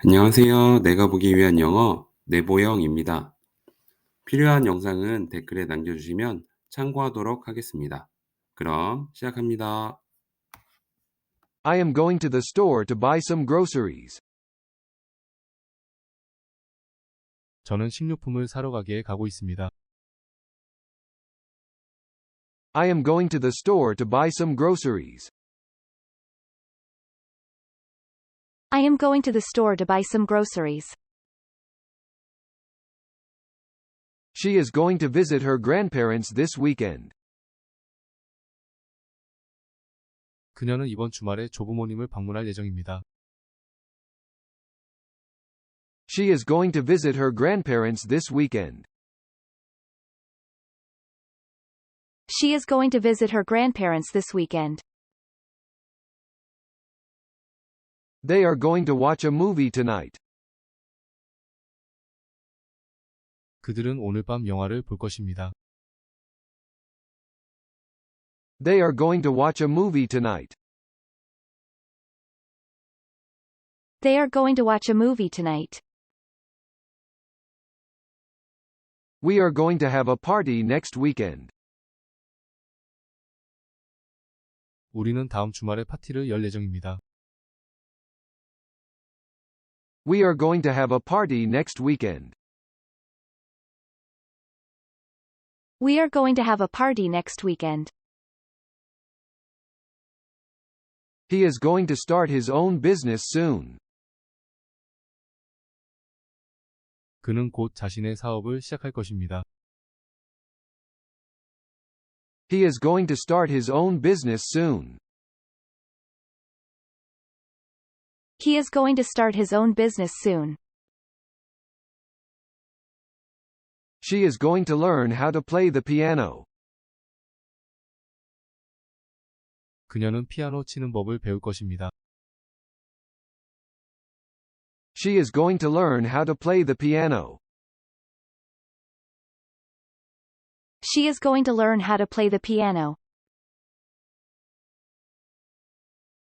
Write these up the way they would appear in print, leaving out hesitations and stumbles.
안녕하세요. 내가 보기 위한 영어 내보영입니다. 필요한 영상은 댓글에 남겨주시면 참고하도록 하겠습니다. 그럼 시작합니다. I am going to the store to buy some groceries. 저는 식료품을 사러 가고 있습니다. I am going to the store to buy some groceries. I am going to the store to buy some groceries. She is going to visit her grandparents this weekend. 그녀는 이번 주말에 조부모님을 방문할 예정입니다. She is going to visit her grandparents this weekend. She is going to visit her grandparents this weekend. They are going to watch a movie tonight. 그들은 오늘 밤 영화를 볼 것입니다. They are going to watch a movie tonight. They are going to watch a movie tonight. We are going to have a party next weekend. 우리는 다음 주말에 파티를 열 예정입니다. We are going to have a party next weekend. We are going to have a party next weekend. He is going to start his own business soon. 그는 곧 자신의 사업을 시작할 것입니다. He is going to start his own business soon. He is going to start his own business soon. She is going to learn how to play the piano. 그녀는 피아노 치는 법을 배울 것입니다. She is going to learn how to play the piano. She is going to learn how to play the piano.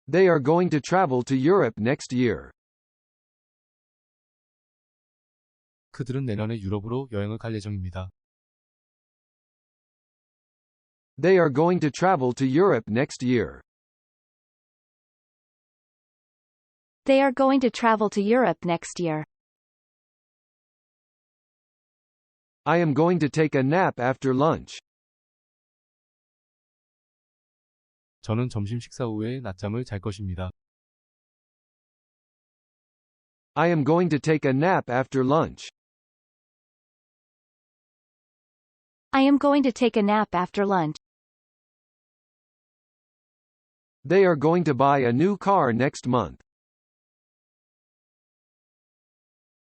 They are going to travel to Europe next year. 그들은 내년에 유럽으로 여행을 갈 예정입니다. They are going to travel to Europe next year. They are going to travel to Europe next year. I am going to take a nap after lunch. 저는 점심 식사 후에 낮잠을 잘 것입니다. I am going to take a nap after lunch. I am going to take a nap after lunch. They are going to buy a new car next month.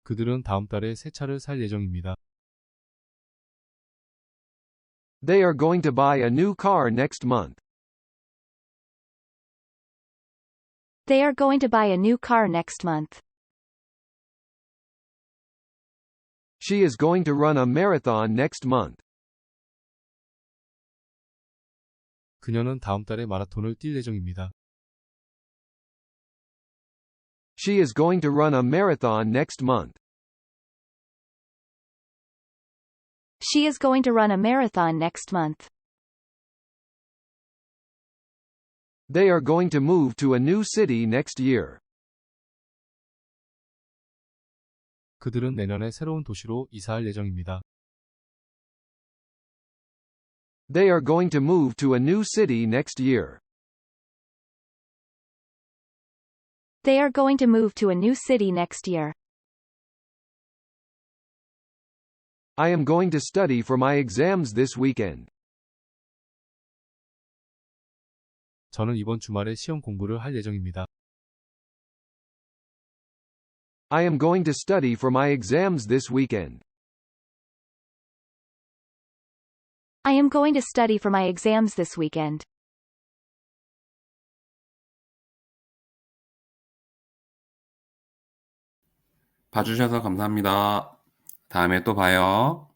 그들은 다음 달에 새 차를 살 예정입니다. They are going to buy a new car next month. They are going to buy a new car next month. She is going to run a marathon next month. 그녀는 다음 달에 마라톤을 뛸 예정입니다. She is going to run a marathon next month. She is going to run a marathon next month. They are going to move to a new city next year. 그들은 내년에 새로운 도시로 이사할 예정입니다. They are going to move to a new city next year. They are going to move to a new city next year. I am going to study for my exams this weekend. 저는 이번 주말에 시험 공부를 할 예정입니다. I am going to study for my exams this weekend. I am going to study for my exams this weekend. 봐주셔서 감사합니다. 다음에 또 봐요.